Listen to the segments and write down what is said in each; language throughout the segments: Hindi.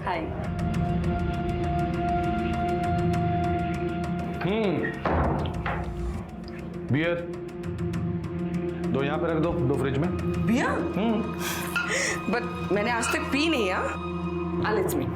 हाय। बियर दो यहाँ पे रख दो फ्रिज में। बियर? बट मैंने आज तक पी नहीं है। लेट्स मी।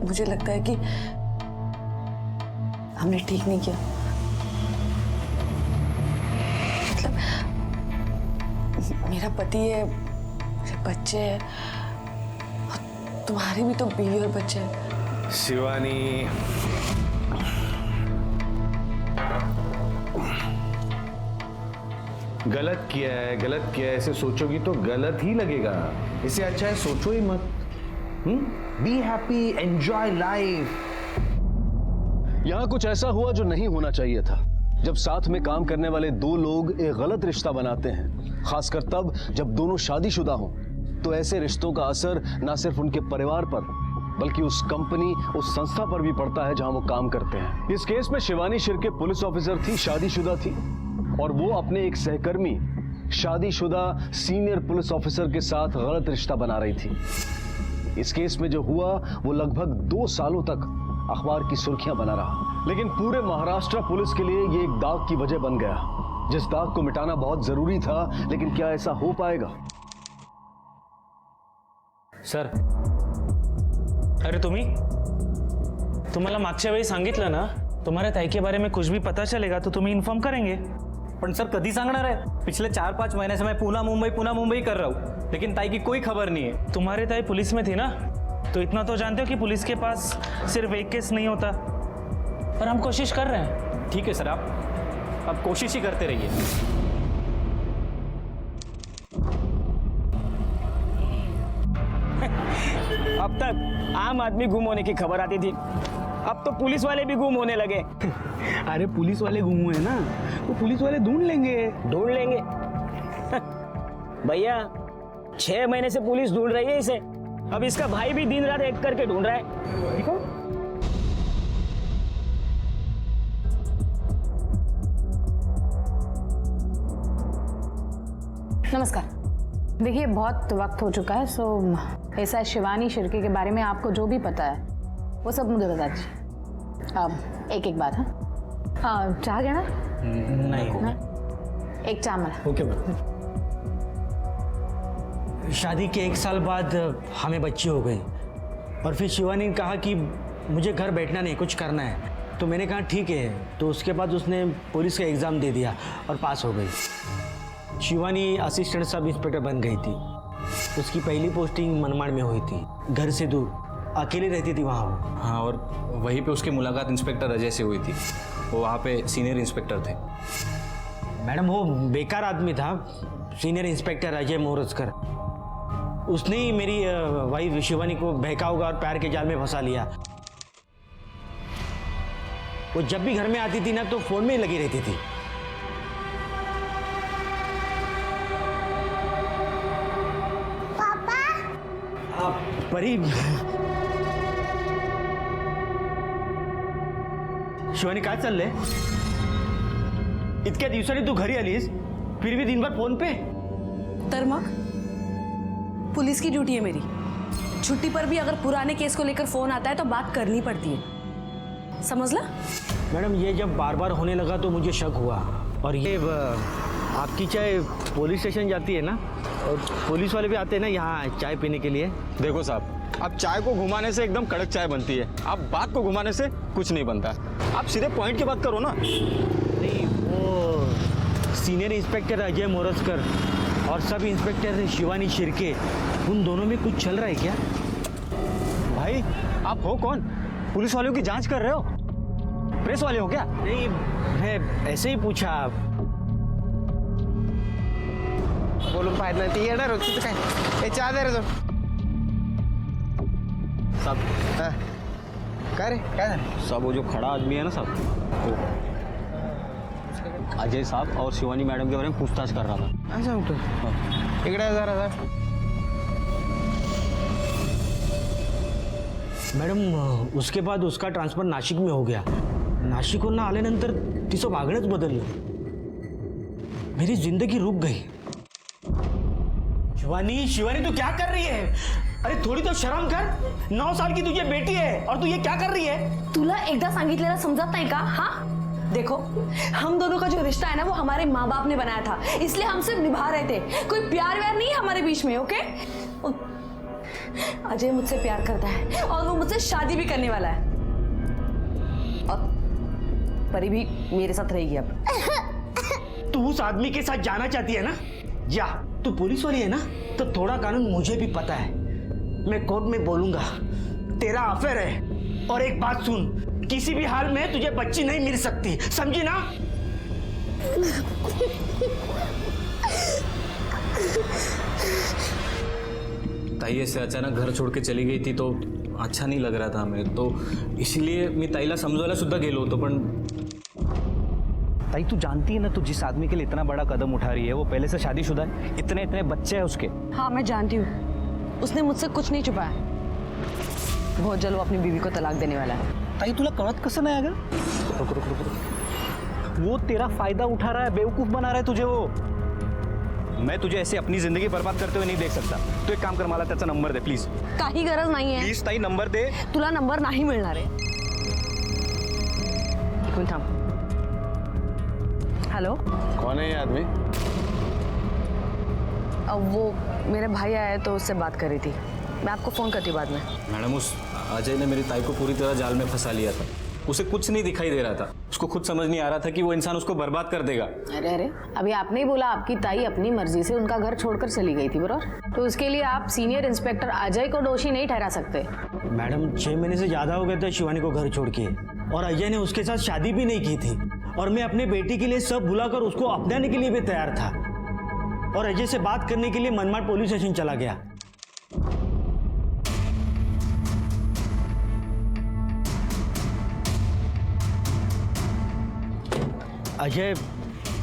मुझे लगता है कि हमने ठीक नहीं किया। मतलब मेरा पति है, मेरे बच्चे हैं, और तुम्हारी भी तो बीवी और बच्चे हैं। शिवानी, गलत किया है ऐसे सोचोगी तो गलत ही लगेगा। इससे अच्छा है सोचो ही मत। Be happy, enjoy life. यहाँ कुछ ऐसा हुआ जो नहीं होना चाहिए था। जब साथ में काम करने वाले दो लोग एक गलत रिश्ता बनाते हैं, खासकर तब जब दोनों शादीशुदा हों, तो ऐसे रिश्तों का असर न सिर्फ उनके परिवार पर बल्कि उस कंपनी, उस संस्था पर भी पड़ता है जहां वो काम करते हैं। इस केस में शिवानी शिर्के पुलिस ऑफिसर थी, शादीशुदा थी, और वो अपने एक सहकर्मी शादीशुदा सीनियर पुलिस ऑफिसर के साथ गलत रिश्ता बना रही थी। इस केस में जो हुआ वो लगभग 2 सालों तक अखबार की सुर्खियां बना रहा, लेकिन पूरे महाराष्ट्र पुलिस के लिए ये एक दाग की वजह बन गया, जिस दाग को मिटाना बहुत जरूरी था। लेकिन क्या ऐसा हो पाएगा? सर, अरे तुम्हाला मागच्या वेळी सांगितलं ना, तुम्हारे ताई के बारे में कुछ भी पता चलेगा तो तुम्हें इन्फॉर्म करेंगे। पण सर कधी सांगणार आहे? पिछले 4-5 महीने से मैं पुणे मुंबई कर रहा हूँ, लेकिन ताई की कोई खबर नहीं है। तुम्हारी ताई पुलिस में थी ना, तो इतना तो जानते हो कि पुलिस के पास सिर्फ एक केस नहीं होता। पर हम कोशिश कर रहे हैं। ठीक है सर, आप कोशिश ही करते रहिए। अब तक आम आदमी गुम होने की खबर आती थी, अब तो पुलिस वाले भी गुम होने लगे। अरे पुलिस वाले गुम हुए ना, तो पुलिस वाले ढूंढ लेंगे। भैया 6 महीने से पुलिस ढूंढ रही है इसे, अब इसका भाई भी दिन रात एक करके ढूंढ रहा है। देखो नमस्कार। देखिए बहुत वक्त हो चुका है, सो ऐसा शिवानी शिर्के के बारे में आपको जो भी पता है वो सब मुझे बता दीजिए। एक बात। हाँ, चाह गया ना? नहीं। एक चाह मला। Okay ma'am. शादी के 1 साल बाद हमें बच्चे हो गए, और फिर शिवानी ने कहा कि मुझे घर बैठना नहीं, कुछ करना है। तो मैंने कहा ठीक है। तो उसके बाद उसने पुलिस का एग्ज़ाम दे दिया और पास हो गई। शिवानी असिस्टेंट सब इंस्पेक्टर बन गई थी। उसकी पहली पोस्टिंग मनमाड़ में हुई थी, घर से दूर, अकेली रहती थी वहाँ वो। हाँ, और वहीं पे उसकी मुलाकात इंस्पेक्टर अजय से हुई थी। वो वहाँ पे सीनियर इंस्पेक्टर थे। मैडम वो बेकार आदमी था, सीनियर इंस्पेक्टर अजय मोरजकर। उसने ही मेरी वाइफ शिवानी को बहका होगा और प्यार के जाल में फंसा लिया। वो जब भी घर में आती थी ना, तो फोन में ही लगी रहती थी। पापा परी, शिवानी काय चाललंय? इतक्या दिवसांनी तू घरी आलीस, फिर भी दिनभर फोन पे? तर मग पुलिस की ड्यूटी है मेरी। छुट्टी पर भी अगर पुराने केस को लेकर फोन आता है तो बात करनी पड़ती है, समझ ला? मैडम ये जब बार बार होने लगा तो मुझे शक हुआ। और ये आपकी चाय पुलिस स्टेशन जाती है ना, और पुलिस वाले भी आते हैं ना यहाँ चाय पीने के लिए। देखो साहब, अब चाय को घुमाने से एकदम कड़क चाय बनती है, अब बात को घुमाने से कुछ नहीं बनता। आप सीधे पॉइंट की बात करो ना। नहीं, वो सीनियर इंस्पेक्टर अजय मोरजकर और सब इंस्पेक्टर शिवानी शिर्के, उन दोनों में कुछ चल रहा है क्या? भाई आप हो कौन? पुलिस वालों की जांच कर रहे हो? प्रेस वाले हो क्या? नहीं, मैं ऐसे ही पूछा। बोलून पाहिजे नाही, ती येणार होती काय? हे चहा दे रे तो। साहब काय रे, काय झालं? साहब वो जो खड़ा आदमी है ना साहब, वो अजय साहब और शिवानी मैडम के बारे में पूछताछ कर रहा था। असं होतं इकडे जरा मॅडम उसके बाद उसका ट्रान्सफर नाशिक में हो गया. नाशिकहून आल्यानंतर तिचं वागणंच बदललं. मेरी जिंदगी रुक गई. शिवानी शिवानी तू क्या कर रही है? अरे थोड़ी तो शर्म कर. 9 साल की तुझे बेटी है और तू ये क्या कर रही है? तुला एकदा सांगितलेलं समजत नाही का? हाँ देखो, हम दोनों का जो रिश्ता है ना वो हमारे माँ बाप ने बनाया था, इसलिए हम सिर्फ निभा रहे थे. कोई प्यार व्यार नहीं है हमारे बीच में. ओके, अजय मुझसे प्यार करता है और वो मुझसे शादी भी करने वाला है. और परी भी मेरे साथ रहेगी अब. तू उस आदमी के साथ जाना चाहती है ना? जा. तू पुलिस वाली है ना, तो थोड़ा कानून मुझे भी पता है. मैं कोर्ट में बोलूंगा तेरा अफेयर है. और एक बात सुन, किसी भी हाल में तुझे बच्ची नहीं मिल सकती, समझी ना? ताई ऐसे अचानक घर छोड़ के चली गई थी तो अच्छा नहीं लग रहा था हमें, तो इसलिए मी ताईला समजवायला सुद्धा गेलो होतो. पण ताई तू जानती है ना, तू जिस आदमी के लिए इतना बड़ा कदम उठा रही है वो पहले से शादीशुदा है. इतने इतने बच्चे हैं उसके. हाँ मैं जानती हूँ, उसने मुझसे कुछ नहीं छुपाया. बहुत जल्द वो अपनी बीवी को तलाक देने वाला है. ताई तुला कळत कसं नाही अगं? वो तेरा फायदा उठा रहा है, बेवकूफ बना रहा है तुझे वो. मैं तुझे ऐसे अपनी जिंदगी बर्बाद करते हुए नहीं देख सकता. तू एक काम कर, मला त्याचा नंबर दे प्लीज. काही गरज नाहीये. प्लीज ताई नंबर दे. तुला नंबर नाही मिळणार आहे. एक मिनिट थांब. हेलो, कौन है ये आदमी? अब वो मेरे भाई आया तो उससे बात कर रही थी. मैं आपको फोन करती हूँ बाद में. मैडम उस अजय ने मेरी ताई को पूरी तरह जाल में फंसा लिया था. उसे कुछ नहीं दिखाई दे रहा था. उसको खुद समझ नहीं आ रहा था कि वो इंसान उसको बर्बाद कर देगा. अरे अरे, अभी आपने ही बोला आपकी ताई अपनी मर्जी से उनका घर छोड़कर चली गई थी, बराबर? तो उसके लिए आप सीनियर इंस्पेक्टर अजय को दोषी नहीं ठहरा सकते. मैडम 6 महीने से ज्यादा हो गए थे शिवानी को घर छोड़ के, और अजय ने उसके साथ शादी भी नहीं की थी. और मैं अपने बेटी के लिए सब भुलाकर उसको अपनाने के लिए भी तैयार था. और अजय से बात करने के लिए मनमाड़ पुलिस स्टेशन चला गया. अजय,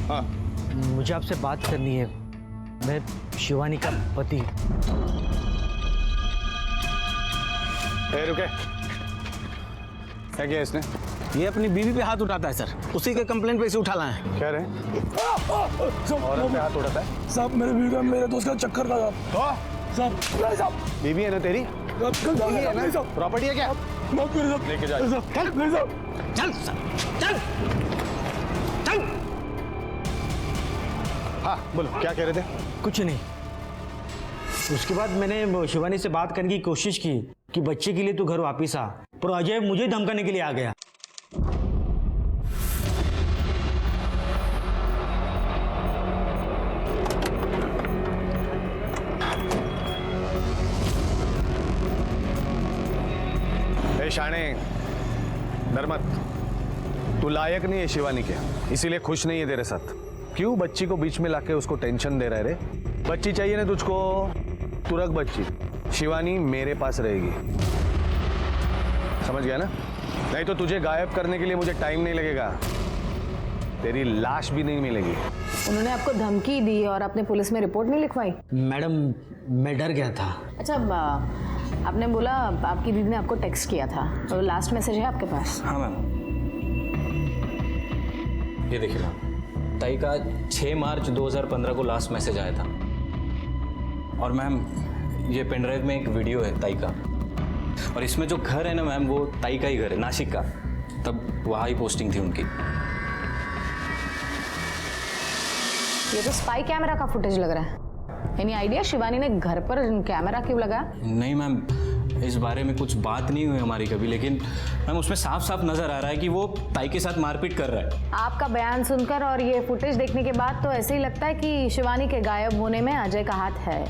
हाँ मुझे आपसे बात करनी है. मैं शिवानी का पति. रुके, क्या किया इसने? ये अपनी बीवी पे हाथ उठाता है सर. उसी के कंप्लेंट पे इसे उठा लाए हैं. क्या रहे? औरत पे हाथ उठाता है? साहब मेरे बीवी का मेरे दोस्त का चक्कर था साहब. साहब बीवी है ना तेरी? बीवी है ना? प्रॉपर्टी है क्या? लेके जा. चल सर, चल चल. हाँ बोलो, क्या कह रहे थे? कुछ नहीं. उसके बाद मैंने शिवानी से बात करने की कोशिश की कि बच्चे के लिए तू घर वापिस आ, पर अजय मुझे धमकाने के लिए आ गया. शाणे, डर मत. तू लायक नहीं है शिवानी के, इसीलिए खुश नहीं है तेरे साथ. क्यों बच्ची को बीच में लाके उसको टेंशन दे रहा है रे? बच्ची चाहिए ना तुझको, तू रख बच्ची. शिवानी मेरे पास रहेगी, समझ गया ना? नहीं तो तुझे गायब करने के लिए मुझे टाइम नहीं लगेगा. तेरी लाश भी नहीं मिलेगी. उन्होंने आपको धमकी दी और आपने पुलिस में रिपोर्ट नहीं लिखवाई? मैडम मैं डर गया था. अच्छा, आपने बोला आपकी दीदी ने आपको टेक्स्ट किया था, तो लास्ट मैसेज है आपके पास? हाँ मैम, ये देखिए मैम, ताई का 6 मार्च 2015 को लास्ट मैसेज आया था. और मैम ये पेनड्राइव में एक वीडियो है ताई का, और इसमें जो घर है ना मैम, वो ताई का ही घर है, नासिक का. तब वहाँ ही पोस्टिंग थी उनकी. ये तो स्पाई कैमरा का फुटेज लग रहा है. एनी आइडिया शिवानी ने घर पर कैमरा क्यों लगाया? नहीं मैम, इस बारे में कुछ बात नहीं हुई हमारी कभी, लेकिन मैम उसमें साफ साफ नजर आ रहा है कि वो ताई के साथ मारपीट कर रहा है. आपका बयान सुनकर और ये फुटेज देखने के बाद तो ऐसे ही लगता है कि शिवानी के गायब होने में अजय का हाथ है.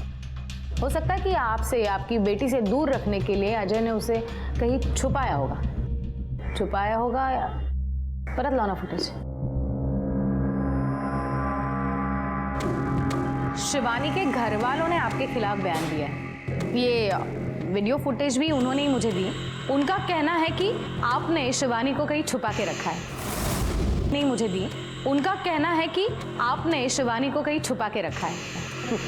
हो सकता है कि आपसे, आपकी बेटी से दूर रखने के लिए अजय ने उसे कहीं छुपाया होगा. या परत लाना फुटेज. शिवानी के घर वालों ने आपके खिलाफ बयान दिया है. ये वीडियो फुटेज भी उन्होंने ही मुझे दी. उनका कहना है कि आपने शिवानी को कहीं छुपा के रखा है. नहीं मुझे दी. उनका कहना है कि आपने शिवानी को कहीं छुपा के रखा है।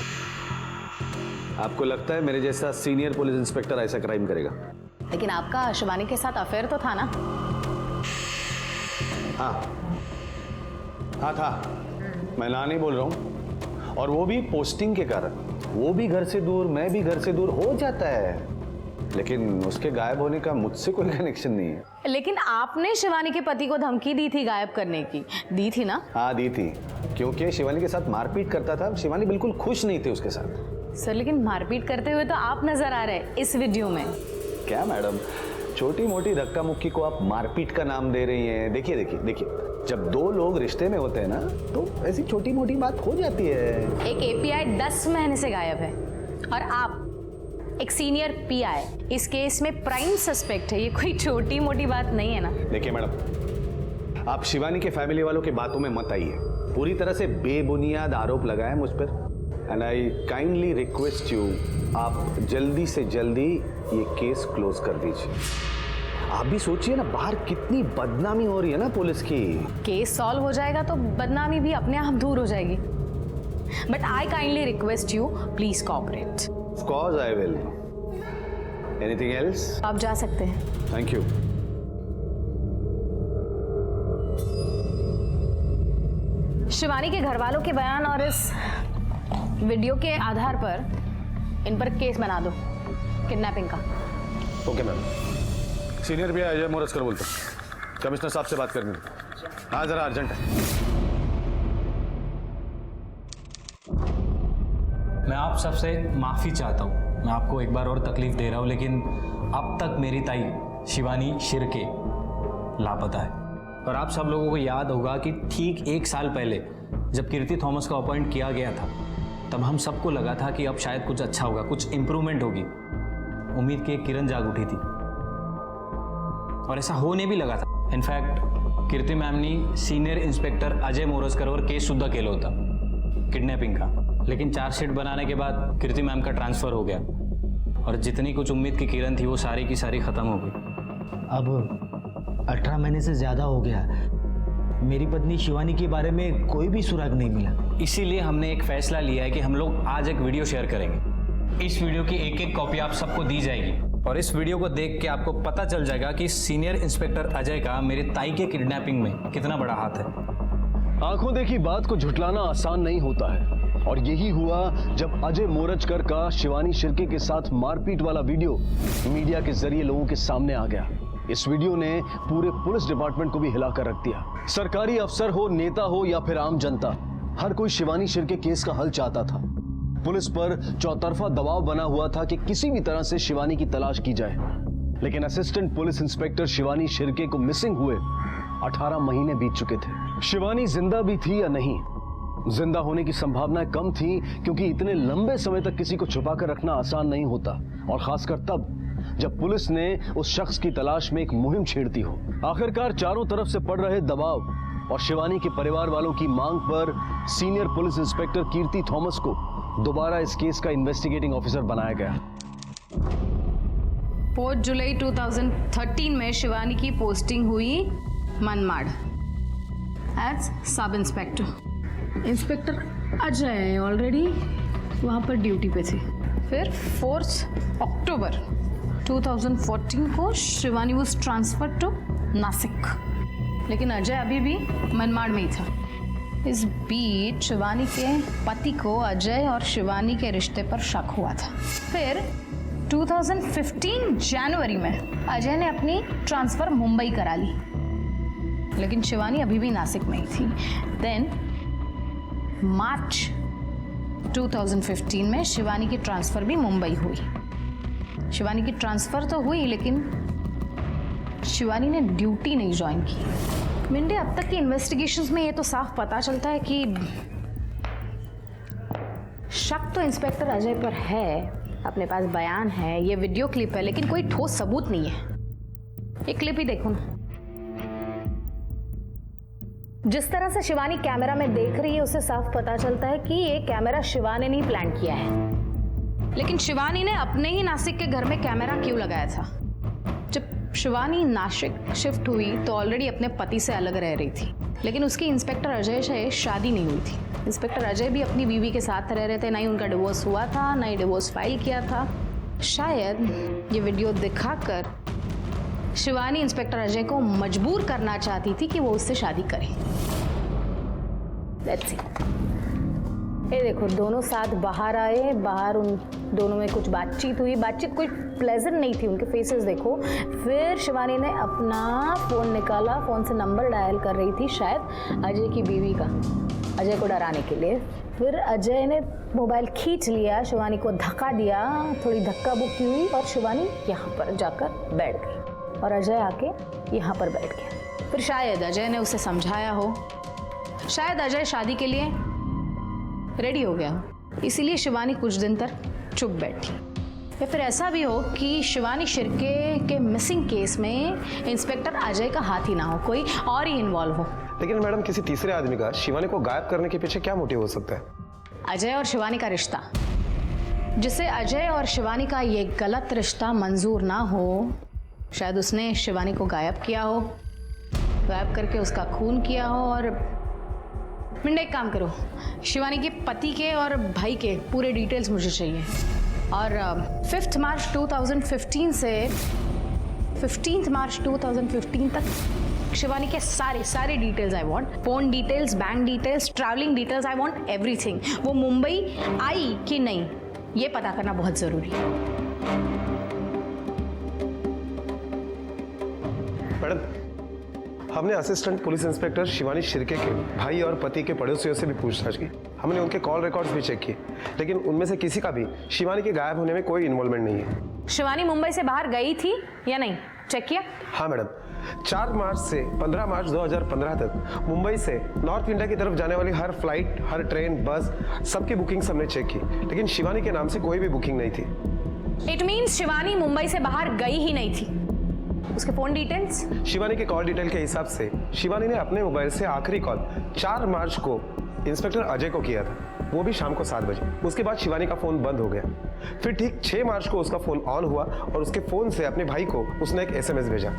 आपको लगता है मेरे जैसा सीनियर पुलिस इंस्पेक्टर ऐसा क्राइम करेगा? लेकिन आपका शिवानी के साथ अफेयर तो था ना? हाँ था। मैं ना नहीं बोल रहा हूँ, और वो भी पोस्टिंग के कारण। वो भी घर से दूर, मैं भी घर से दूर हो जाता है, लेकिन उसके गायब होने का मुझसे कोई कनेक्शन नहीं है। लेकिन आपने शिवानी के पति को धमकी दी थी गायब करने की, दी थी ना? हाँ दी थी, क्योंकि शिवानी के साथ मारपीट करता था। शिवानी बिल्कुल खुश नहीं थी उसके साथ। सर लेकिन मारपीट करते हुए तो आप नजर आ रहे हैं इस वीडियो में। क्या मैडम, छोटी मोटी धक्का मुक्की को आप मारपीट का नाम दे रही हैं? देखिए देखिए देखिए, जब दो लोग रिश्ते में होते हैं ना, तो ऐसी छोटी मोटी बात हो जाती है। एक एपीआई 10 महीने से गायब है और आप एक सीनियर पीआई इस केस में प्राइम सस्पेक्ट है। ये कोई छोटी मोटी बात नहीं है ना? देखिए मैडम, आप शिवानी के फैमिली वालों की बातों में मत आइए। पूरी तरह से बेबुनियाद आरोप लगाए मुझ पर। And I kindly request you, आप जल्दी से जल्दी ये केस क्लोज कर दीजिए। आप भी सोचिए ना, बाहर कितनी बदनामी हो रही है ना पुलिस की। केस सॉल्व हो जाएगा तो बदनामी भी अपने आप दूर हो जाएगी। But I kindly request you, please cooperate. Of course I will. Anything else? आप जा सकते हैं। Thank you. शिवानी के घर वालों के बयान और इस वीडियो के आधार पर इन पर केस बना दो किडनैपिंग का। Okay ma'am. Senior pi Ajay Morajkar बोलता हूँ, कमिश्नर साहब से बात करनी है। हाँ जरा अर्जेंट है। मैं आप सबसे माफ़ी चाहता हूँ, मैं आपको एक बार और तकलीफ दे रहा हूँ, लेकिन अब तक मेरी ताई शिवानी शिर्के लापता है। और आप सब लोगों को याद होगा कि ठीक 1 साल पहले जब कीर्ति थॉमस को अपॉइंट किया गया था, तब हम सबको लगा था कि अब शायद कुछ अच्छा होगा, कुछ इम्प्रूवमेंट होगी। उम्मीद की एक किरण जाग उठी थी और ऐसा होने भी लगा था। इनफैक्ट कीर्ति मैम ने senior inspector Ajay Morajkar case सुद्धा केला होता किडनैपिंग का, लेकिन चार्जशीट बनाने के बाद कीर्ति मैम का ट्रांसफर हो गया और जितनी कुछ उम्मीद की किरण थी वो सारी की सारी खत्म हो गई। अब 18 महीने से ज़्यादा हो गया, मेरी पत्नी शिवानी के बारे में कोई भी सुराग नहीं मिला। इसीलिए हमने एक फैसला लिया है कि हम लोग आज एक वीडियो शेयर करेंगे। इस वीडियो की एक कॉपी आप सबको दी जाएगी और इस वीडियो को देख के आपको पता चल जाएगा कि सीनियर इंस्पेक्टर अजय का मेरे ताई के किडनैपिंग में कितना बड़ा हाथ है। आंखों देखी बात को झुठलाना आसान नहीं होता है, और यही हुआ जब अजय मोरजकर का शिवानी शिर्के के साथ मारपीट वाला वीडियो मीडिया के जरिए लोगों के सामने आ गया। इस वीडियो ने पूरे पुलिस डिपार्टमेंट को भी हिलाकर रख दिया। सरकारी अफसर हो, नेता हो या फिर आम जनता, हर कोई शिवानी शिर्के केस का हल चाहता था। पुलिस पर चौतरफा दबाव बना हुआ था कि किसी भी तरह से शिवानी की तलाश की जाए, लेकिन assistant police inspector Shivani Shirke को मिसिंग हुए 18 महीने बीत चुके थे। शिवानी जिंदा भी थी या नहीं, जिंदा होने की संभावनाएं कम थी, क्योंकि इतने लंबे समय तक किसी को छुपा कर रखना आसान नहीं होता, और खासकर तब जब पुलिस ने उस शख्स की तलाश में एक मुहिम छेड़ती हो। आखिरकार चारों तरफ से पड़ रहे दबाव और शिवानी के परिवार वालों की मांग पर सीनियर पुलिस इंस्पेक्टर कीर्ति थॉमस को दोबारा इस केस का इन्वेस्टिगेटिंग ऑफिसर बनाया गया। 4 जुलाई 2013 में शिवानी की पोस्टिंग हुई Manmad as sub inspector. Inspector Ajay already वहाँ पर ड्यूटी पे थे। फिर 4 अक्टूबर 2014 को Shivani was transfer to Nashik, लेकिन अजय अभी भी मनमाड़ में ही था। इस बीच शिवानी के पति को अजय और शिवानी के रिश्ते पर शक हुआ था। फिर 2015 जनवरी में अजय ने अपनी ट्रांसफर मुंबई करा ली, लेकिन शिवानी अभी भी नासिक में ही थी। देन मार्च 2015 में शिवानी की ट्रांसफर भी मुंबई हुई। शिवानी की ट्रांसफर तो हुई, लेकिन शिवानी ने ड्यूटी नहीं ज्वाइन की। मिंडे, अब तक की इन्वेस्टिगेशंस में ये तो साफ पता चलता है कि शक तो इंस्पेक्टर अजय पर है, अपने पास बयान है, ये वीडियो क्लिप है, लेकिन कोई ठोस सबूत नहीं है। ये क्लिप ही देखो ना, जिस तरह से शिवानी कैमरा में देख रही है उससे साफ पता चलता है कि ये कैमरा शिवानी ने प्लान किया है। लेकिन शिवानी ने अपने ही नासिक के घर में कैमरा क्यों लगाया था? जब शिवानी नासिक शिफ्ट हुई तो ऑलरेडी अपने पति से अलग रह रही थी। लेकिन उसकी इंस्पेक्टर अजय से शादी नहीं हुई थी। इंस्पेक्टर अजय भी अपनी बीवी के साथ रह रहे थे, ना ही उनका डिवोर्स हुआ था, ना ही डिवोर्स फाइल किया था। शायद ये वीडियो दिखाकर शिवानी इंस्पेक्टर अजय को मजबूर करना चाहती थी कि वो उससे शादी करे। Let's see. ये देखो, दोनों साथ बाहर आए, बाहर उन दोनों में कुछ बातचीत हुई, बातचीत कोई प्लेजेंट नहीं थी, उनके फेसेस देखो। फिर शिवानी ने अपना फ़ोन निकाला, फ़ोन से नंबर डायल कर रही थी शायद अजय की बीवी का, अजय को डराने के लिए। फिर अजय ने मोबाइल खींच लिया, शिवानी को धक्का दिया, थोड़ी धक्का बुक्की हुई और शिवानी यहाँ पर जाकर बैठ गई और अजय आके यहाँ पर बैठ गया। फिर शायद अजय ने उसे समझाया हो, शायद अजय शादी के लिए रेडी हो गया हो, इसीलिए शिवानी कुछ दिन तक चुप बैठी। या फिर ऐसा भी हो कि शिवानी शिर्के के मिसिंग केस में इंस्पेक्टर अजय का हाथ ही ना हो, कोई और ही इन्वॉल्व हो। लेकिन मैडम, किसी तीसरे आदमी का शिवानी को गायब करने के पीछे क्या मोटिव हो सकता है? अजय और शिवानी का रिश्ता, जिसे अजय और शिवानी का ये गलत रिश्ता मंजूर ना हो, शायद उसने शिवानी को गायब किया हो, गायब करके उसका खून किया हो। और मिंडा, एक काम करो, शिवानी के पति के और भाई के पूरे डिटेल्स मुझे चाहिए। और 5 मार्च 2015 से 15 मार्च 2015 तक शिवानी के सारे details I want. Phone details, bank details, travelling details, I want everything. वो मुंबई आई कि नहीं, ये पता करना बहुत ज़रूरी है। मैडम, हमने assistant police inspector Shivani Shirke के भाई और पति के पड़ोसियों से भी पूछताछ की। हमने उनके कॉल रिकॉर्ड्स भी चेक किए, लेकिन उनमें से किसी का भी शिवानी के गायब होने में कोई इन्वॉल्वमेंट नहीं है। शिवानी मुंबई से बाहर गई थी या नहीं, चेक किया? हाँ मैडम, 4 मार्च से 15 मार्च 2015 तक मुंबई से नॉर्थ इंडिया की तरफ जाने वाली हर फ्लाइट, हर ट्रेन, बस, सबकी बुकिंग हमने चेक की, लेकिन शिवानी के नाम से कोई भी बुकिंग नहीं थी। इट मीन्स शिवानी मुंबई से बाहर गई ही नहीं थी। उसके फोन डिटेल्स? शिवानी के कॉल डिटेल के हिसाब से शिवानी ने अपने मोबाइल से आखिरी कॉल 4 मार्च को इंस्पेक्टर अजय को किया था, वो भी शाम को 7 बजे। उसके बाद शिवानी का फोन बंद हो गया। फिर ठीक 6 मार्च को उसका फोन ऑन हुआ और उसके फोन से अपने भाई को उसने एक SMS भेजा।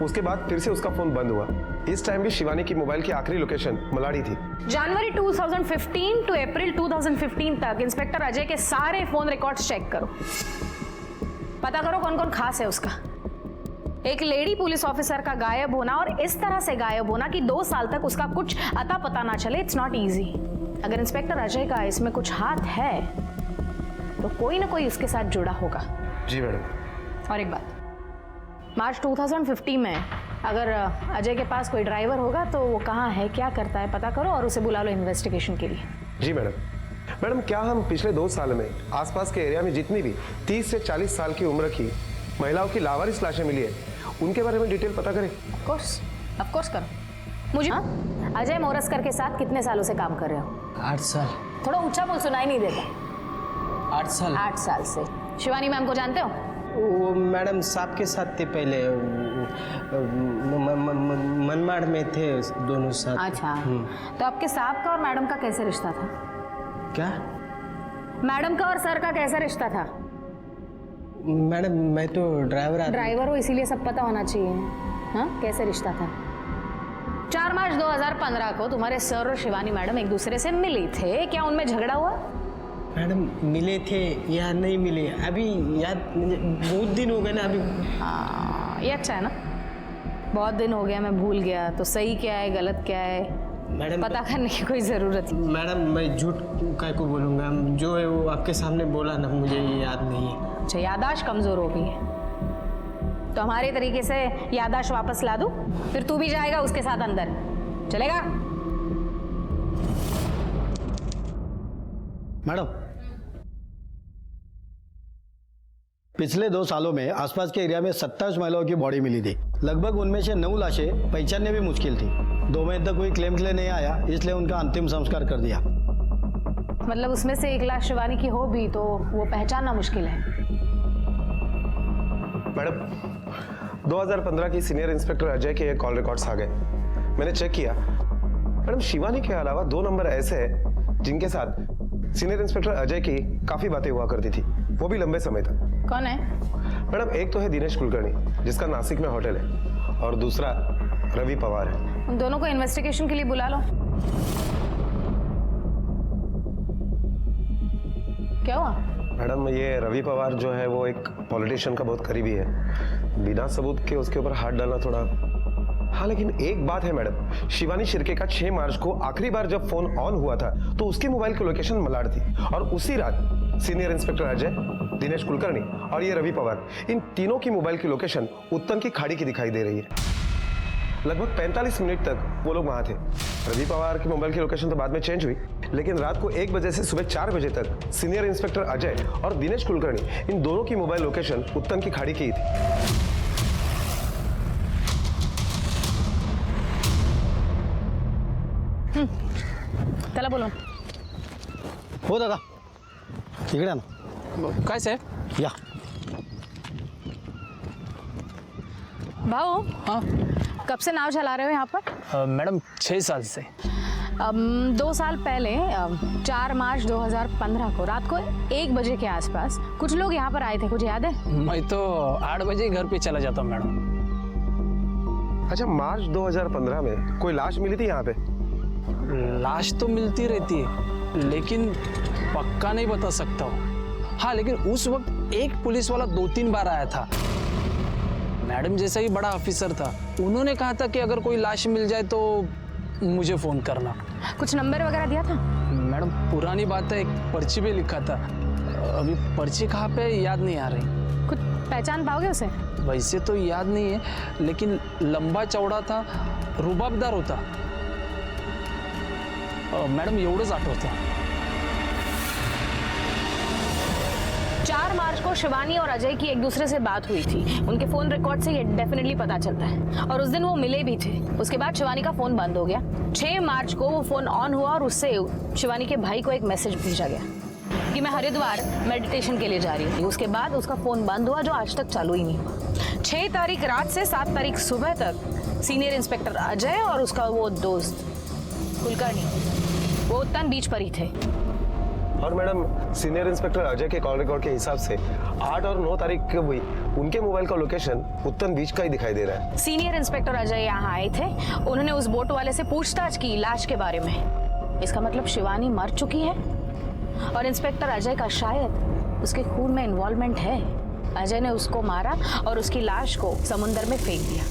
उसके बाद फिर से उसका फोन बंद हुआ। इस टाइम भी शिवानी की मोबाइल की आखिरी लोकेशन मलाड़ी थी। जनवरी 2015 टू अप्रैल 2015 तक इंस्पेक्टर अजय के सारे फोन रिकॉर्ड्स चेक करो, पता करो कौन कौन खास है उसका। एक लेडी पुलिस ऑफिसर का गायब होना और इस तरह से गायब होना कि 2 साल तक उसका कुछ अता पता ना चले, इट्स नॉट इजी। अगर इंस्पेक्टर अजय का इसमें कुछ हाथ है तो कोई ना कोई उसके साथ जुड़ा होगा। जी मैडम। और एक बात, मार्च 2015 में अगर अजय के पास कोई ड्राइवर होगा तो वो कहाँ है, क्या करता है, पता करो और उसे बुला लो इन्वेस्टिगेशन के लिए। जी मैडम। मैडम, क्या हम पिछले 2 साल में आसपास के एरिया में जितनी भी 30 से 40 साल की उम्र की महिलाओं की लावारिस लाशें मिली है, उनके बारे में डिटेल पता करें? ऑफ कोर्स करो। मुझे अजय मोरस्कर के साथ कितने सालों से काम कर रहे हो? 8 साल। थोड़ा ऊंचा बोल, सुनाई नहीं देता। 8 साल। 8 साल से। शिवानी मैम को जानते हो? वो मैडम साहब के साथ थे पहले, मनमाड़ में थे दोनों साथ। अच्छा, तो आपके साहब का और मैडम का कैसे रिश्ता था? क्या? मैडम का और सर का कैसा रिश्ता था? मैडम, मैं तो ड्राइवर हो, इसीलिए सब पता होना चाहिए। हाँ, कैसे रिश्ता था? 4 मार्च 2015 को तुम्हारे सर और शिवानी मैडम एक दूसरे से मिले थे, क्या उनमें झगड़ा हुआ? मैडम, मिले थे या नहीं मिले अभी याद, बहुत दिन हो गए ना अभी। हाँ, ये अच्छा है ना, बहुत दिन हो गया, मैं भूल गया। तो सही क्या है, गलत क्या है मैडम, पता करने की कोई ज़रूरत नहीं। मैडम, मैं झूठ काय को बोलूँगा, जो है वो आपके सामने बोला ना, मुझे याद नहीं है। अच्छा, याददाश्त कमज़ोर हो गई है तो हमारे तरीके से याददाश्त वापस ला दूँ, फिर तू भी जाएगा उसके साथ अंदर, चलेगा? मैडम, पिछले 2 सालों में आसपास के एरिया में 27 महिलाओं की बॉडी मिली थी। लगभग उनमें से 9 लाशें पहचानने भी मुश्किल थी। 2 महीने तक कोई क्लेम के लिए नहीं आया, इसलिए उनका अंतिम संस्कार कर दिया। मतलब उसमें से 1 लाश शिवानी की हो भी तो वो पहचानना मुश्किल है। मैडम, 2015 की सीनियर इंस्पेक्टर अजय के कॉल रिकॉर्ड्स आ गए। मैंने चेक किया। मैडम, शिवानी के अलावा 2 नंबर ऐसे हैं जिनके साथ सीनियर इंस्पेक्टर अजय की काफी बातें हुआ करती थी, वो भी लंबे समय तक। कौन है? मैडम, एक तो है दिनेश कुलकर्णी, जिसका नासिक में होटल है, और दूसरा रवि पवार है। उन दोनों को इन्वेस्टिगेशन के लिए बुला लो। क्या हुआ? मैडम, ये रवि पवार जो है वो एक पॉलिटिशियन का बहुत करीबी है। बिना सबूत के उसके ऊपर हाथ डालना थोड़ा। हाँ, लेकिन एक बात है मैडम, शिवानी शिर्के का 6 मार्च को आखिरी बार जब फोन ऑन हुआ था तो उसके मोबाइल की लोकेशन मलाड थी, और उसी रात सीनियर इंस्पेक्टर अजय, दिनेश कुलकर्णी और ये रवि पवार, इन तीनों की मोबाइल की लोकेशन उत्तन की खाड़ी की दिखाई दे रही है। लगभग 45 मिनट तक वो लोग वहां थे। रवि पवार की मोबाइल की लोकेशन तो बाद में चेंज हुई, लेकिन रात को 1 बजे से सुबह 4 बजे तक सीनियर इंस्पेक्टर अजय और दिनेश कुलकर्णी, इन दोनों की मोबाइल लोकेशन उत्तन की खाड़ी की ही थी। त्याला बोलो. हो दादा, इकडे ना. काय साहेब? या. भाऊ, हाँ कब से नाव चला रहे हो यहाँ पर? मैडम 6 साल से. 2 साल पहले 4 मार्च 2015 को रात को 1 बजे के आसपास कुछ लोग यहाँ पर आए थे, कुछ याद है? मैं तो 8 बजे घर पे चला जाता हूँ मैडम. अच्छा, मार्च 2015 में कोई लाश मिली थी यहाँ पे? लाश तो मिलती रहती है, लेकिन पक्का नहीं बता सकता हूँ. हाँ, लेकिन उस वक्त एक पुलिस वाला 2-3 बार आया था. मैडम जैसा ही बड़ा ऑफिसर था, उन्होंने कहा था कि अगर कोई लाश मिल जाए तो मुझे फोन करना. कुछ नंबर वगैरह दिया था? मैडम पुरानी बात है, एक पर्ची पे लिखा था. अभी पर्ची कहाँ पे याद नहीं आ रही. कुछ पहचान पाओगे उसे? वैसे तो याद नहीं है, लेकिन लंबा चौड़ा था, रुबाबदार होता. मैडम एवढंच आठवतं. 4 मार्च को शिवानी और अजय की एक दूसरे से बात हुई थी. उनके फोन रिकॉर्ड से ये डेफिनेटली पता चलता है, और उस दिन वो मिले भी थे. उसके बाद शिवानी का फोन बंद हो गया. 6 मार्च को वो फोन ऑन हुआ और उससे शिवानी के भाई को एक मैसेज भेजा गया कि मैं हरिद्वार मेडिटेशन के लिए जा रही हूँ. उसके बाद उसका फोन बंद हुआ, जो आज तक चालू ही नहीं हुआ. 6 तारीख रात से 7 तारीख सुबह तक सीनियर इंस्पेक्टर अजय और उसका वो दोस्त कुलकर्णी वो उत्तन बीच पर ही थे. और मैडम, सीनियर इंस्पेक्टर अजय के कॉल रिकॉर्ड के हिसाब से 8 और 9 तारीख को हुई उनके मोबाइल का लोकेशन उत्तन बीच का ही दिखाई दे रहा है. सीनियर इंस्पेक्टर अजय यहाँ आए थे. उन्होंने उस बोट वाले से पूछताछ की लाश के बारे में. इसका मतलब शिवानी मर चुकी है, और इंस्पेक्टर अजय का शायद उसके खून में इन्वॉल्वमेंट है. अजय ने उसको मारा और उसकी लाश को समुद्र में फेंक दिया.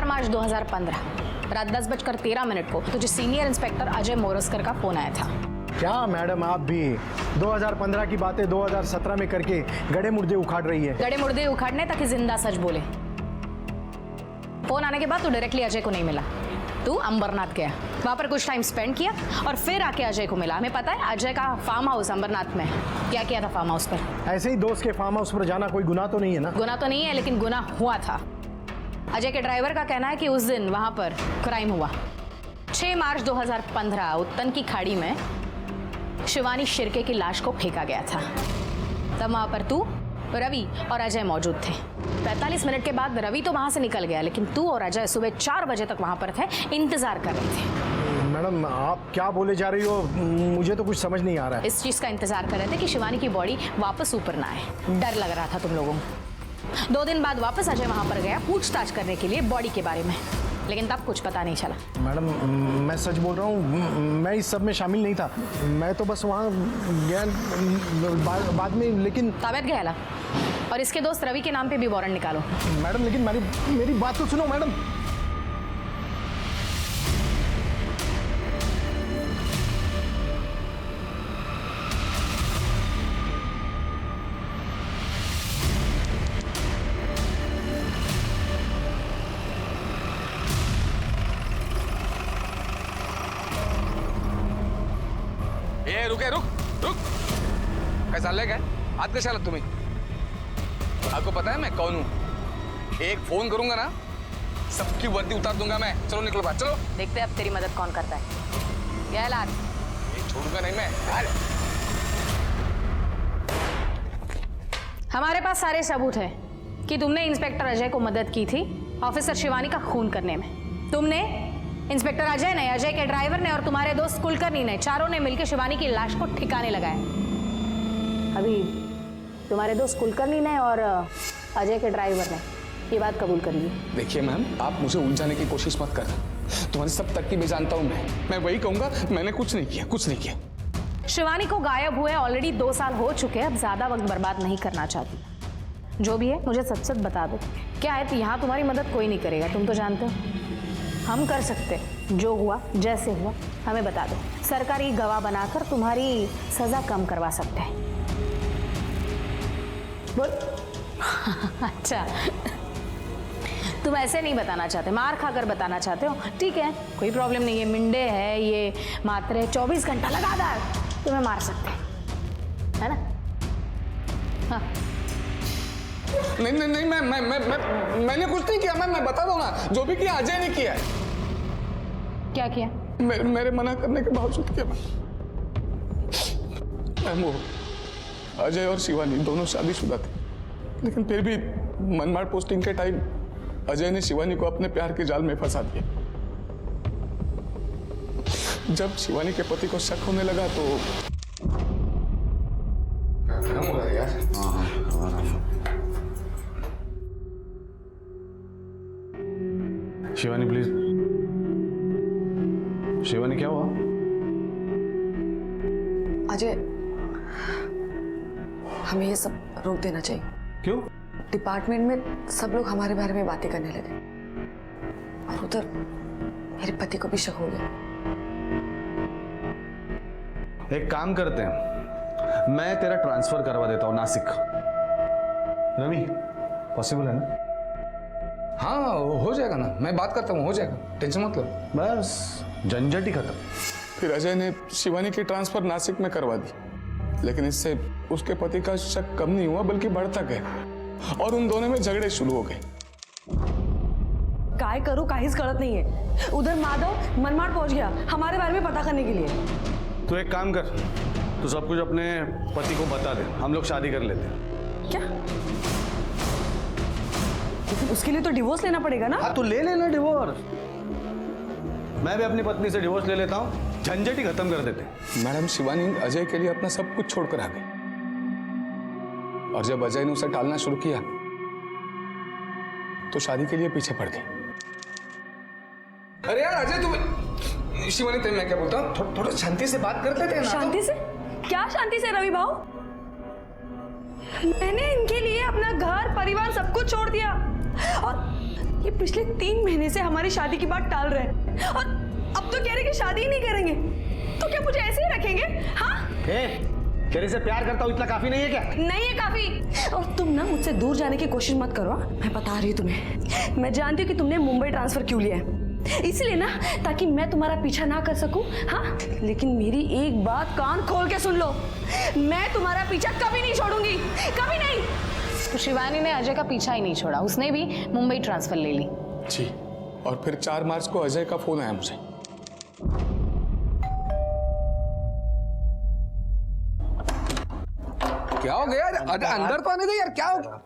मार्च 2015 रात 10:13 को तुझे सीनियर इंस्पेक्टर अजय मोरस्कर का फोन आया था. क्या मैडम, आप भी 2015 की बातें 2017 में करके गड़े मुर्दे उखाड़ रही है. गड़े मुर्दे उखाड़ने ताकि जिंदा सच बोले. फोन आने के बाद तू डायरेक्टली अजय को नहीं मिला. तू अंबरनाथ गया, वहां पर कुछ टाइम स्पेंड किया और फिर आके अजय को मिला. हमें पता है अजय का फार्म हाउस अंबरनाथ में. क्या किया था फार्म हाउस पर? ऐसे ही दोस्त के फार्म हाउस पर जाना कोई गुनाह तो नहीं है ना? गुनाह तो नहीं है, लेकिन गुनाह हुआ था. अजय के ड्राइवर का कहना है कि उस दिन वहां पर क्राइम हुआ. 6 मार्च 2015 उत्तन की खाड़ी में शिवानी शिर्के की लाश को फेंका गया था. तब वहां पर तू, रवि और अजय मौजूद थे. 45 मिनट के बाद रवि तो वहां से निकल गया, लेकिन तू और अजय सुबह 4 बजे तक वहां पर थे, इंतजार कर रहे थे. मैडम, आप क्या बोले जा रही हो? मुझे तो कुछ समझ नहीं आ रहा है. इस चीज का इंतजार कर रहे थे कि शिवानी की बॉडी वापस ऊपर ना आए. डर लग रहा था तुम लोगों को. 2 दिन बाद वापस अजय वहां पर गया पूछताछ करने के लिए बॉडी के बारे में, लेकिन तब कुछ पता नहीं चला. मैडम, मैं सच बोल रहा हूँ, मैं इस सब में शामिल नहीं था. मैं तो बस वहाँ गया बाद में. लेकिन ताबियत गया. और इसके दोस्त रवि के नाम पे भी वारंट निकालो. मैडम, लेकिन मेरी बात तो सुनो मैडम. रुक काय चाललंय काय? आत कशा आलात तुम्ही? आपको पता है मैं कौन हूँ? एक फोन करूंगा ना, सबकी वर्दी उतार दूंगा मैं. चलो निकलो बाहर, चलो. देखते हैं अब तेरी मदद कौन करता है. क्या हालात? छोड़ूंगा नहीं मैं. हमारे पास सारे सबूत है कि तुमने इंस्पेक्टर अजय को मदद की थी ऑफिसर शिवानी का खून करने में. तुमने, इंस्पेक्टर अजय ने, अजय के ड्राइवर ने और तुम्हारे दोस्त कुलकर्णी ने, चारों ने मिलकर शिवानी की लाश को ठिकाने लगाया. अभी तुम्हारे दोस्त कुलकर्णी ने और अजय के ड्राइवर ने ये बात कबूल करी है। देखिए मैम, आप मुझे उलझाने की कोशिश मत करना। तुम्हारी सब तरकीबें जानता हूँ मैं वही कहूँगा, मैंने कुछ नहीं किया, कुछ नहीं किया। शिवानी को गायब हुए ऑलरेडी 2 साल हो चुके हैं, अब ज्यादा वक्त बर्बाद नहीं करना चाहती। जो भी है मुझे सच सच बता दो, क्या है यहाँ तुम्हारी मदद कोई नहीं करेगा, तुम तो जानते हो। हम कर सकते, जो हुआ जैसे हुआ हमें बता दो, सरकारी गवाह बनाकर तुम्हारी सजा कम करवा सकते हैं। बोल। अच्छा, तुम ऐसे नहीं बताना चाहते, मार खाकर बताना चाहते हो, ठीक है, कोई प्रॉब्लम नहीं है। मिंडे है ये, मात्र 24 घंटा लगातार तुम्हें मार सकते हैं, है ना? हाँ। नहीं नहीं नहीं, मैंने कुछ नहीं किया मैम, मैं बता दूं ना, जो भी किया अजय ने किया है। क्या किया? मेरे मना करने के बावजूद किया मैम। वो अजय और शिवानी दोनों शादीशुदा थे, लेकिन फिर भी मनमाड़ पोस्टिंग के टाइम अजय ने शिवानी को अपने प्यार के जाल में फंसा दिया। जब शिवानी के पति को शक होने लगा तो शिवानी प्लीज, शिवानी क्या हुआ? अजय, हमें ये सब रोक देना चाहिए। क्यों? डिपार्टमेंट में सब लोग हमारे बारे में बातें करने लगे और उधर मेरे पति को भी शक हो गया। एक काम करते हैं, मैं तेरा ट्रांसफर करवा देता हूँ नासिक। रवि, पॉसिबल है ना? हाँ हो जाएगा ना, मैं बात करता हूँ, हो जाएगा, टेंशन मत लो। बस झंझट ही खत्म। फिर अजय ने शिवानी की ट्रांसफर नासिक में करवा दी, लेकिन इससे उसके पति का शक कम नहीं हुआ बल्कि बढ़ता गया और उन दोनों में झगड़े शुरू हो गए। काय करूं काहीच कळत नाहीये। उधर माधव मनमाड़ पहुंच गया हमारे बारे में पता करने के लिए। तो एक काम कर, तू सब कुछ अपने पति को बता दे, हम लोग शादी कर लेते हैं। क्या? लेकिन उसके लिए तो डिवोर्स लेना पड़ेगा ना? हाँ तो ले लेना डिवोर्स। मैं भी अपनी पत्नी से डिवोर्स ले लेता हूँ, झंझट ही खत्म कर देते। मैडम, शिवानी अजय के लिए अपना सब कुछ छोड़कर आ गई और जब अजय ने उसे टालना शुरू किया तो शादी के लिए पीछे पड़ गई। अरे यार अजय, तू शिवानी, तेरे मैं क्या बोलता हूँ, थोड़ा शांति से बात कर लेते हैं ना। शांति से? क्या शांति से रवि भाऊ? मैंने इनके लिए अपना घर परिवार सब कुछ छोड़ दिया और ये पिछले 3 महीने से हमारी शादी की बात टाल रहे हैं और अब तो कह रहे कि शादी ही नहीं करेंगे। तो क्या मुझे ऐसे ही रखेंगे? हाँ, तेरे से प्यार करता हूँ इतना काफी नहीं है क्या? नहीं है काफी। और तुम ना मुझसे दूर जाने की कोशिश मत करो। मैं बता रही हूँ तुम्हें, मैं जानती हूँ कि तुमने मुंबई ट्रांसफर क्यों लिया है, इसलिए ना ताकि मैं तुम्हारा पीछा ना कर सकूं। हाँ, लेकिन मेरी एक बात कान खोल के सुन लो, मैं तुम्हारा पीछा कभी नहीं छोड़ूंगी, कभी नहीं। तो शिवानी ने अजय का पीछा ही नहीं छोड़ा, उसने भी मुंबई ट्रांसफर ले ली। जी, और फिर 4 मार्च को अजय का फोन आया मुझे। क्या हो गया? अंदर तो आने दे यार, क्या हो गया?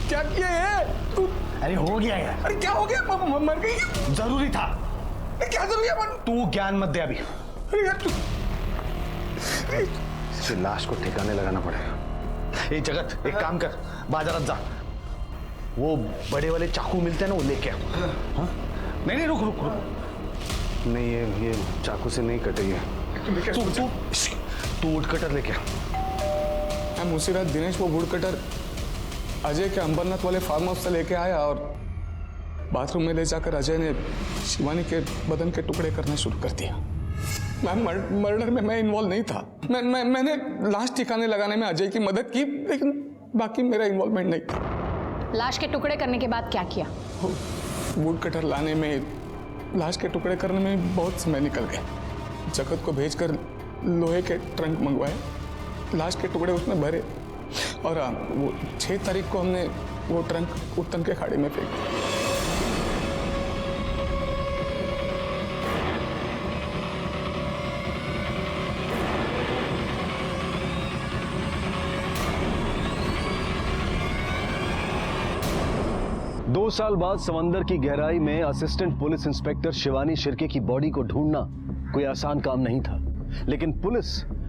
क्या किया है तू? अरे हो गया यार। अरे क्या हो गया? मर गई? जरूरी था। क्या जरूरी है? तू ज्ञान मत दे अभी। अरे यार तू, इसे लाश को ठिकाने लगाना पड़ेगा। ये जगत, एक काम कर, बाजारात जा, वो बड़े वाले चाकू मिलते हैं ना, वो लेके आ। हाँ? नहीं रुक रुक रुक, नहीं ये चाकू से नहीं कटेगी। तू वुड कटर लेके आ। मैं उसी रात दिनेश वो वुड कटर अजय के अंबरनाथ वाले फार्म हाउस से लेके आया और बाथरूम में ले जाकर अजय ने शिवानी के बदन के टुकड़े करना शुरू कर दिया। मर्डर में मैं इन्वॉल्व नहीं था। मैंने लाश ठिकाने लगाने में अजय की मदद की, लेकिन बाकी मेरा इन्वॉल्वमेंट नहीं था। लाश के टुकड़े करने के बाद क्या किया? वुड कटर लाने में, लाश के टुकड़े करने में बहुत समय निकल गया। जगत को भेजकर लोहे के ट्रंक मंगवाए, लाश के टुकड़े उसमें भरे और वो 6 तारीख को हमने वो ट्रंक उत्तम के खाड़ी में फेंक दिया। 2 साल बाद समंदर की गहराई में assistant police inspector Shivani Shirke की बॉडी को ढूंढना कोई आसान काम नहीं था, लेकिन पुलिस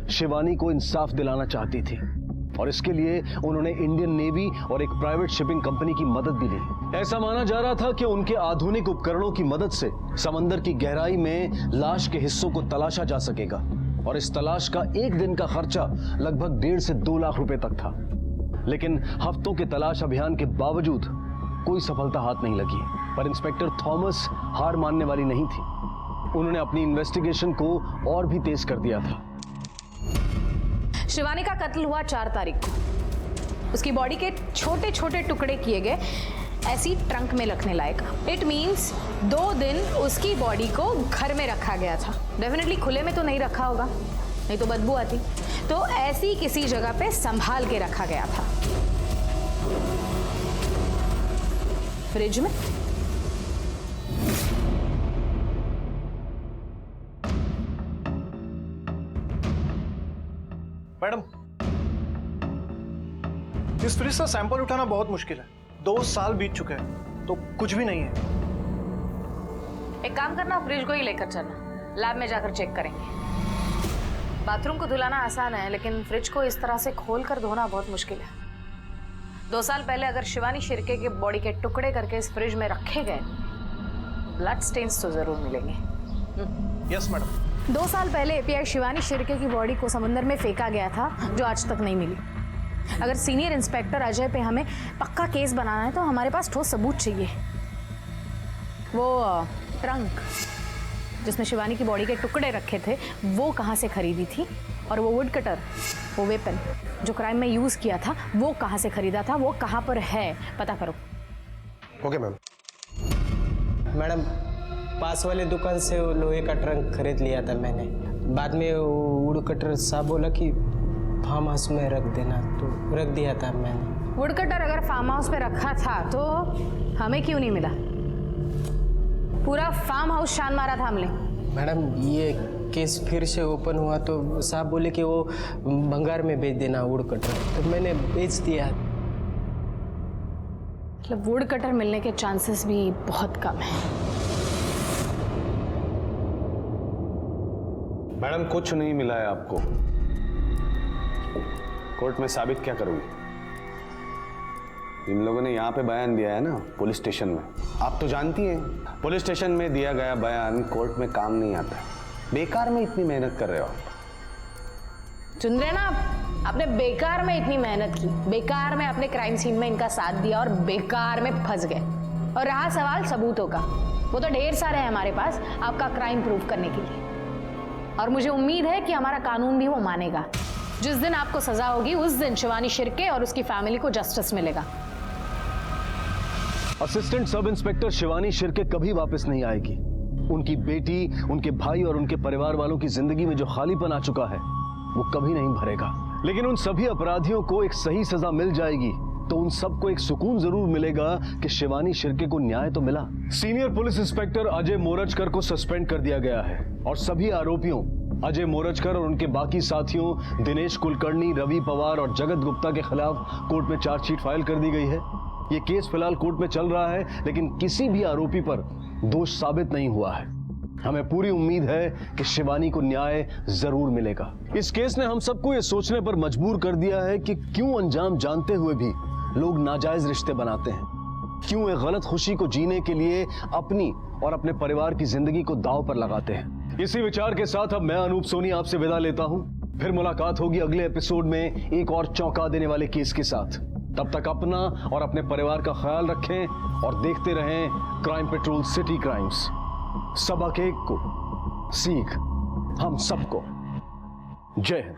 शिवानी को इंसाफ दिलाना चाहती थी और इसके लिए उन्होंने इंडियन नेवी और एक प्राइवेट शिपिंग कंपनी की मदद भी ली। ऐसा माना जा रहा था कि उनके आधुनिक उपकरणों की मदद से समंदर की गहराई में लाश के हिस्सों को तलाशा जा सकेगा और इस तलाश का एक दिन का खर्चा लगभग 1.5 से 2 लाख रुपए तक था। लेकिन हफ्तों के तलाश अभियान के बावजूद कोई सफलता हाथ नहीं लगी। पर इंस्पेक्टर थॉमस हार मानने वाली नहीं थी। उन्होंने अपनी इन्वेस्टिगेशन को और भी तेज कर दिया था। शिवानी का कत्ल हुआ 4 तारीख को। उसकी बॉडी के छोटे छोटे टुकड़े किए गए, ऐसी ट्रंक में रखने लायक। इट मीन्स 2 दिन उसकी बॉडी को घर में रखा गया था। डेफिनेटली खुले में तो नहीं रखा होगा, नहीं तो बदबू आती। तो ऐसी किसी जगह पे संभाल के रखा गया था। फ्रिज में। मैडम, इस फ्रिज से सैंपल उठाना बहुत मुश्किल है। 2 साल बीत चुके हैं तो कुछ भी नहीं है। एक काम करना, फ्रिज को ही लेकर चलना, लैब में जाकर चेक करेंगे। बाथरूम को धुलाना आसान है, लेकिन फ्रिज को इस तरह से खोल कर धोना बहुत मुश्किल है। 2 साल पहले अगर शिवानी शिर्के के बॉडी के टुकड़े करके इस फ्रिज में रखे गए, ब्लड स्टेन्स तो जरूर मिलेंगे। Yes madam. 2 साल पहले एपीआई शिवानी शिर्के की बॉडी को समुद्र में फेंका गया था, जो आज तक नहीं मिली। अगर सीनियर इंस्पेक्टर अजय पे हमें पक्का केस बनाना है तो हमारे पास ठोस सबूत चाहिए। वो ट्रंक जिसमें शिवानी की बॉडी के टुकड़े रखे थे, वो कहाँ से खरीदी थी, और वो वुड कटर, वो वेपन जो क्राइम में यूज किया था, वो कहाँ से खरीदा था, वो कहाँ पर है, पता करो। Okay ma'am. मैडम, पास वाले दुकान से वो लोहे का ट्रंक खरीद लिया था मैंने। बाद में वुड कटर साहब बोला कि फार्म हाउस में रख देना, तो रख दिया था मैंने। वुड कटर अगर फार्म हाउस पे रखा था तो हमें क्यों नहीं मिला? पूरा फार्म हाउस छान मारा था हमने। मैडम, ये केस फिर से ओपन हुआ तो साहब बोले कि वो भंगार में बेच देना वुड कटर, तो मैंने बेच दिया। मतलब वुड कटर मिलने के चांसेस भी बहुत कम है। मैडम, कुछ नहीं मिला है आपको। कोर्ट में साबित क्या करोगी? इन लोगों ने यहाँ पे बयान दिया है ना, पुलिस स्टेशन में। आप तो जानती हैं, पुलिस स्टेशन में दिया गया बयान कोर्ट में काम नहीं आता। बेकार में इतनी मेहनत कर रहे हो आप। सुन रहे ना आप? आपने बेकार में इतनी मेहनत की, बेकार में अपने क्राइम सीन में इनका साथ दिया और बेकार में फंस गए। और रहा सवाल सबूतों का, वो तो ढेर सारे हैं हमारे पास आपका क्राइम प्रूव करने के लिए। और मुझे उम्मीद है कि हमारा कानून भी वो मानेगा। जिस दिन आपको सजा होगी, उस दिन शिवानी शिर्के और उसकी फैमिली को जस्टिस मिलेगा। Assistant sub inspector Shivani Shirke कभी वापस नहीं आएगी। उनकी बेटी, उनके भाई और उनके परिवार वालों की जिंदगी में जो खालीपन आ चुका है, वो कभी नहीं भरेगा। लेकिन उन सभी अपराधियों को एक सही सजा मिल जाएगी तो उन सबको एक सुकून जरूर मिलेगा कि शिवानी शिर्के को न्याय तो मिला। Senior police inspector Ajay Morajkar को सस्पेंड कर दिया गया है और सभी आरोपियों अजय मोरजकर और उनके बाकी साथियों दिनेश कुलकर्णी, रवि पवार और जगत गुप्ता के खिलाफ कोर्ट में चार्जशीट फाइल कर दी गई है। ये केस फिलहाल कोर्ट में चल रहा है, लेकिन किसी भी आरोपी पर दोष साबित नहीं हुआ है। हमें पूरी उम्मीद है कि शिवानी को न्याय जरूर मिलेगा। इस केस ने हम सबको ये सोचने पर मजबूर कर दिया है कि क्यों अनजान जानते हुए भी लोग नाजायज रिश्ते बनाते हैं, क्यों एक गलत खुशी को जीने के लिए अपनी और अपने परिवार की जिंदगी को दांव पर लगाते हैं। इसी विचार के साथ अब मैं अनूप सोनी आपसे विदा लेता हूं। फिर मुलाकात होगी अगले एपिसोड में एक और चौंका देने वाले केस के साथ। तब तक अपना और अपने परिवार का ख्याल रखें और देखते रहें क्राइम पेट्रोल सिटी क्राइम्स। सबक एक को सीख हम सबको। जय हिंद।